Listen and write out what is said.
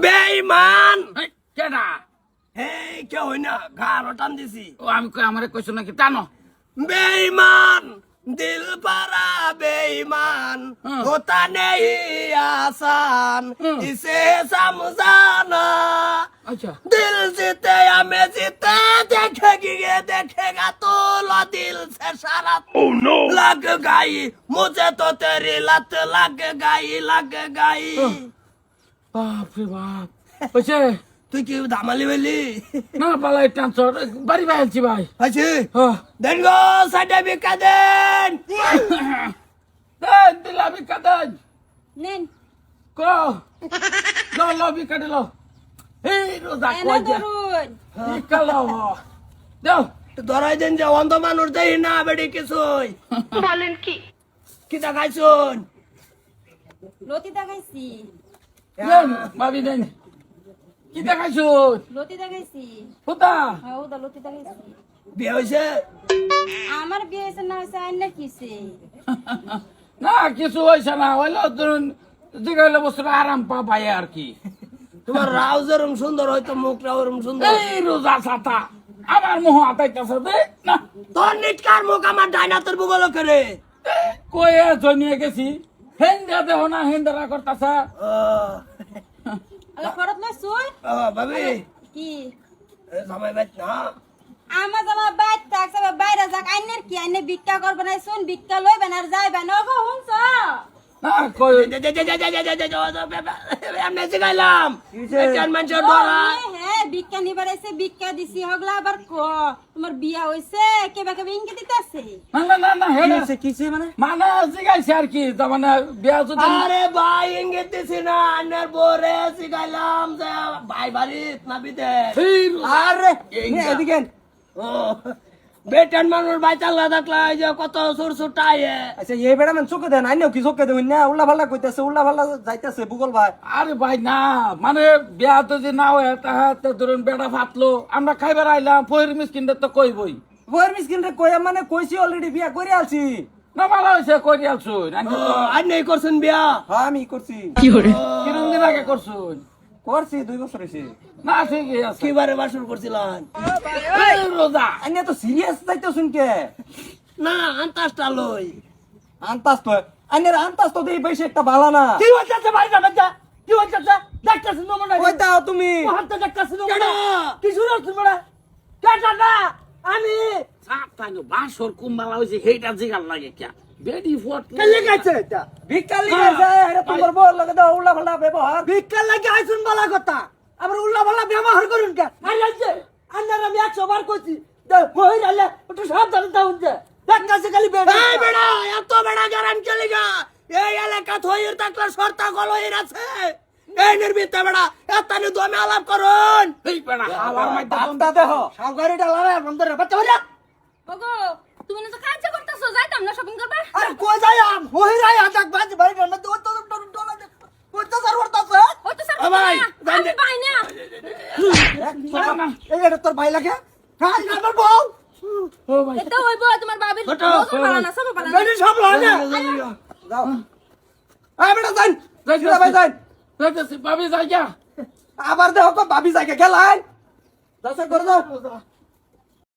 বেঈমান কেডা এই কেউ হই না গাড়ো টান দিছি ও আমি কই আমারে কইছো নাকি টানো বেঈমান দিল পারা বেঈমান होता नहीं आसान इसे समझाना আচ্ছা दिल जीते हमें जीते देखेगी ये देखेगा तो लो दिल से शरारत लग गई मुझे तो तेरी लत लग गई বাপ রে বাপ হইছে তুই কি ধামালি বলি না পালাই টানছো বাড়ি বাইছি ভাই আছে হ্যাঁ দেন গো সার্টিফিকেট দেন দেন দিলামি কাদান নেন কো লো বিকাটে লো এই রোজা এনে কই দে ধরুন বিকালো দাও ধরাই দেন যে অন্ধ মানুষ দেই না বেড়ি কিছুই বলেন কি কি দেখাইছুন লতি দেখাইছি দেন ভাবি দেন কি দেখাইছো লতি দেখাইছি ফুটা হ্যাঁ ওদা লতি দেখাইছি বিয়ে হয়েছে আমার বিয়ে হয়েছে না হয়েছে আইন না কিছে না কিছু হইছে না হইলো ধরুন জিগাইলে বছর আরাম পা পাই আর কি তোমার রাও যেরম সুন্দর হয়তো মুখটা ওরম সুন্দর এই রোজা ছাতা আমার মুহ আতাইতেছে দে না তোর নিটকার মুখ আমার ডাইনাতের বুগল করে কয়ে জনিয়ে গেছি হেন্দা দেহ না হেন্দারা করতেছে আলো ফরত না শুন ভাবি কি সময় বাইত না আমার জামা বাইর থাকছে বাইরে যাক আইনের কি আইনে ভিক্ষা করবে না শুন ভিক্ষা লইবেন আর যাইবেন ওগো হুনছ না কই আমি শিখাইলাম মানুষের ডরা হ্যাঁ ভিক্ষা নিবার এসে ভিক্ষা দিছি হগলা আবার ক তোমার বিয়া হইছে কেবা কেবা ইঙ্গিত দিতেছে না হেডা কিসে মানে মানে জিগাইছে আর কি তার মানে বিয়া যদি আরে ভাই ইঙ্গিত দিছি না আন্নার বোরে শিখাইলাম যে ভাই বাড়িত না বিদেশ এই আরে এদিকে ও বেটান মানুষ ভাই চাল্লা থাকলা যে কত সুর সুটাইয়ে আচ্ছা এই বেড়া মানে চোখে দেন আইনেও কি চোখে দেবেন না উল্লা ফাল্লা কইতেছে উল্লা ফাল্লা যাইতেছে ভূগোল ভাই আরে ভাই না মানে বিয়া তো যে না হয় তাহাতে ধরুন বেড়া ফাটলো আমরা খাইবার আইলাম পহির মিসকিনটা তো কইবই বইয়ের মিসকিন রে কই মানে কইছি অলরেডি বিয়া করে আলছি না ভালো হয়েছে করি আলছুন আর নেই করছেন বিয়া হ্যাঁ আমি করছি কিরম দিন আগে করছুন করছি 2 বছর হইছে না ঠিকই আছে কিবারে বাসন করছিলেন এই রোজা আইনে তো সিরিয়াস যাইতো শুনকে না আন্তাসটা লই আন্তাস তো আইনের আন্তাস তো দেই বেশি একটা ভালো না কি হইতাছে ভাই বাচ্চা কি হইতাছে দেখতাছিস না মনে ওই দাও তুমি হাতে দেখতাছিস না মনে কি শুরু হচ্ছে বড় কেটা না আমি সাতানো বাসর কুম্বালা হইছে হেইটা জিগাল লাগে কিয়া বেডি ফট কেলে গাইছে এটা ভিক্ষা লিগাইছে আরে তোমার বল লাগে দাও উল্লা ফাল্লা ব্যবহার ভিক্ষা লাগে আইছুন বলা কথা আবার উল্লা বলা ব্যবহার করুন কে আরে আছে আন্নার আমি 100 বার কইছি বহির আলে একটু সাবধানে দাউন যে দেখতাছে খালি বেড়া এই বেড়া এত বেড়া গারান চলে গা এই এলাকা থইর তাকলা শর্তা গলইর আছে এই নির্বিত বেড়া এতানি দমে আলাপ করুন এই পেড়া হাওয়ার মধ্যে বাপটা দেহ সাউগারিটা লারা বন্ধ রে বাচ্চা হইরা ওগো তুমি না তো কাজ করতেছো যাইতাম না শপিং করবা আরে কই যাই আম বহির আই আটাক বাজ বাড়ি না তো তো ডলা কইতা সার করতাছে ওই তো স্যার ভাই, আমি পাই না এই এটা তোর ভাই লাগে হ্যাঁ আমার বউ ও ভাই এটা হইবো তোমার বাবির ছোট। ওজন পালা না সব পালা না বেটি সব লাগে যাও আয় বেটা যাই যাই ভাই যাই যাইতেছি ভাবি যাই গা আবার দেখো ভাবি যাই গেলাই দশ করে দাও